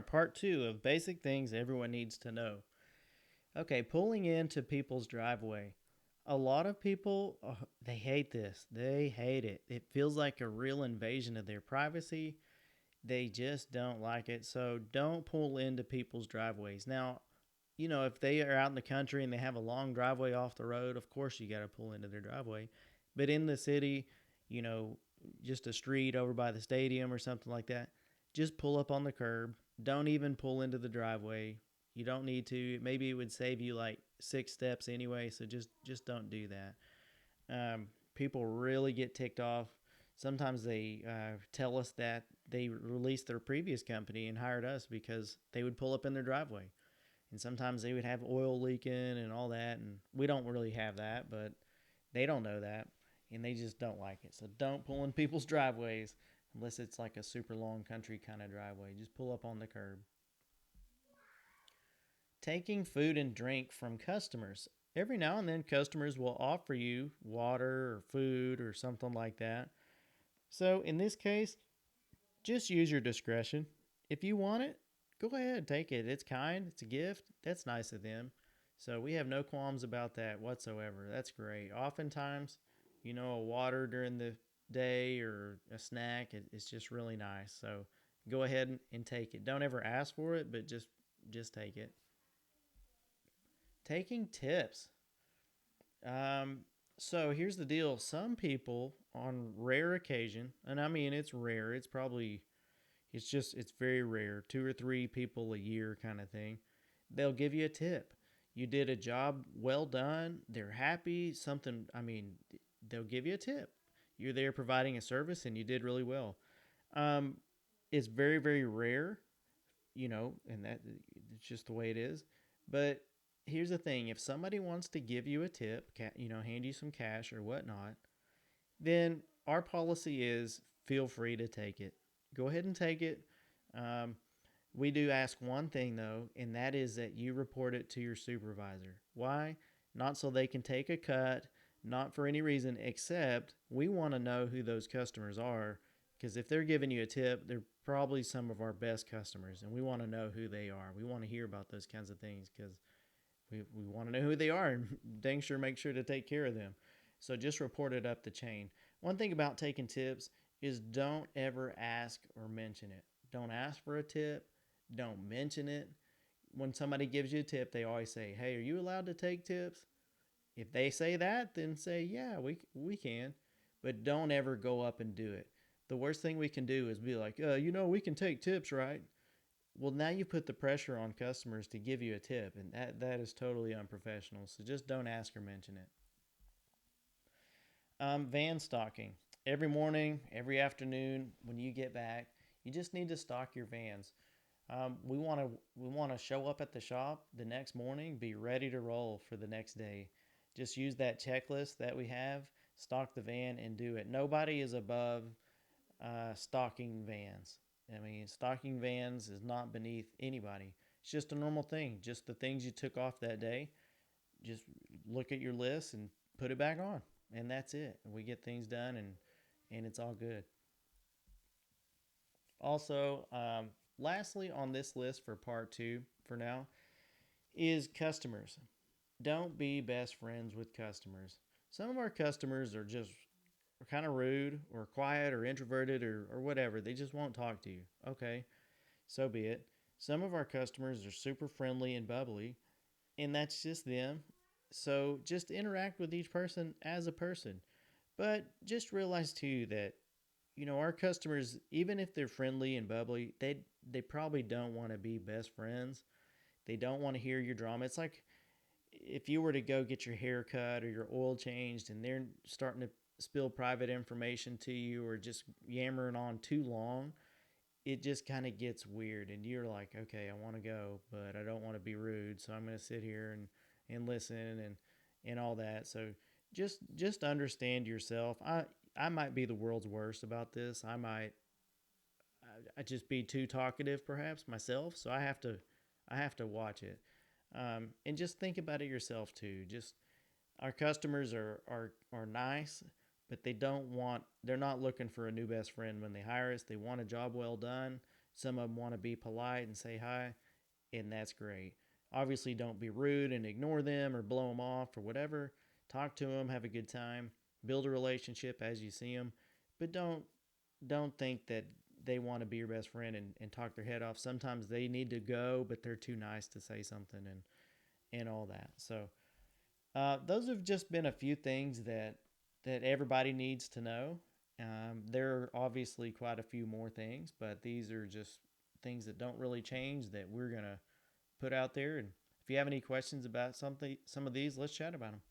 Part two of basic things everyone needs to know. Okay, pulling into people's driveway. A lot of people, they hate this. They hate it. It feels like a real invasion of their privacy. They just don't like it. So don't pull into people's driveways. Now, if they are out in the country and they have a long driveway off the road, of course you got to pull into their driveway. But in the city, you know, just a street over by the stadium or something like that, just pull up on the curb. Don't even pull into the driveway. You don't need to. Maybe it would save you like 6 steps anyway, so just don't do that. People really get ticked off. Sometimes they tell us that they released their previous company and hired us because they would pull up in their driveway, and sometimes they would have oil leaking and all that, and we don't really have that, but they don't know that, and they just don't like it. So don't pull in people's driveways unless it's like a super long country kind of driveway. Just pull up on the curb. Taking food and drink from customers. Every now and then, customers will offer you water or food or something like that. So, in this case, just use your discretion. If you want it, go ahead, take it. It's kind, it's a gift. That's nice of them. So, we have no qualms about that whatsoever. That's great. Oftentimes, a water during the day or a snack, it's just really nice. So, go ahead and take it. Don't ever ask for it, but just take it. Taking tips. Um, so here's the deal. Some people, on rare occasion, and I mean it's rare. It's very rare. 2 or 3 people a year, kind of thing. They'll give you a tip. You did a job well done. They're happy. Something. I mean, they'll give you a tip. You're there providing a service, and you did really well. Um, it's very very rare, and that it's just the way it is. But here's the thing: if somebody wants to give you a tip, hand you some cash or whatnot, then our policy is feel free to take it. Go ahead and take it. Um, we do ask one thing though, and that is that you report it to your supervisor. Why? Not so they can take a cut, not for any reason except we want to know who those customers are. Because if they're giving you a tip, they're probably some of our best customers, and we want to know who they are. We want to hear about those kinds of things because we want to know who they are and dang sure make sure to take care of them. So just report it up the chain. One thing about taking tips is don't ever ask or mention it. Don't ask for a tip. Don't mention it. When somebody gives you a tip, they always say, "Hey, are you allowed to take tips?" If they say that, then say, "Yeah, we can." But don't ever go up and do it. The worst thing we can do is be like, we can take tips, right? Well, now you put the pressure on customers to give you a tip, and that is totally unprofessional. So just don't ask or mention it. Van stocking. Every morning, every afternoon, when you get back, you just need to stock your vans. We want to show up at the shop the next morning, be ready to roll for the next day. Just use that checklist that we have, stock the van, and do it. Nobody is above stocking vans. I mean, stocking vans is not beneath anybody. It's just a normal thing. Just the things you took off that day. Just look at your list and put it back on, and that's it. We get things done, and it's all good. Also, lastly on this list for part two for now is customers. Don't be best friends with customers. Some of our customers are just kind of rude or quiet or introverted or whatever. They just won't talk to you. Okay, so be it. Some of our customers are super friendly and bubbly, and that's just them. So just interact with each person as a person. But just realize too that our customers, even if they're friendly and bubbly, they probably don't want to be best friends. They don't want to hear your drama. It's like if you were to go get your hair cut or your oil changed and they're starting to spill private information to you or just yammering on too long, it just kind of gets weird and you're like, okay, I want to go, but I don't want to be rude, so I'm going to sit here and listen and all that. So just understand yourself. I might be the world's worst about this. I just be too talkative perhaps myself, so I have to watch it. And just think about it yourself too. Just our customers are nice, but they're not looking for a new best friend when they hire us. They want a job well done. Some of them want to be polite and say hi, and that's great. Obviously, don't be rude and ignore them or blow them off or whatever. Talk to them, have a good time, build a relationship as you see them, but don't think that they want to be your best friend and talk their head off. Sometimes they need to go, but they're too nice to say something and all that. So those have just been a few things that everybody needs to know. There are obviously quite a few more things, but these are just things that don't really change that we're gonna put out there. And if you have any questions about something, some of these, let's chat about them.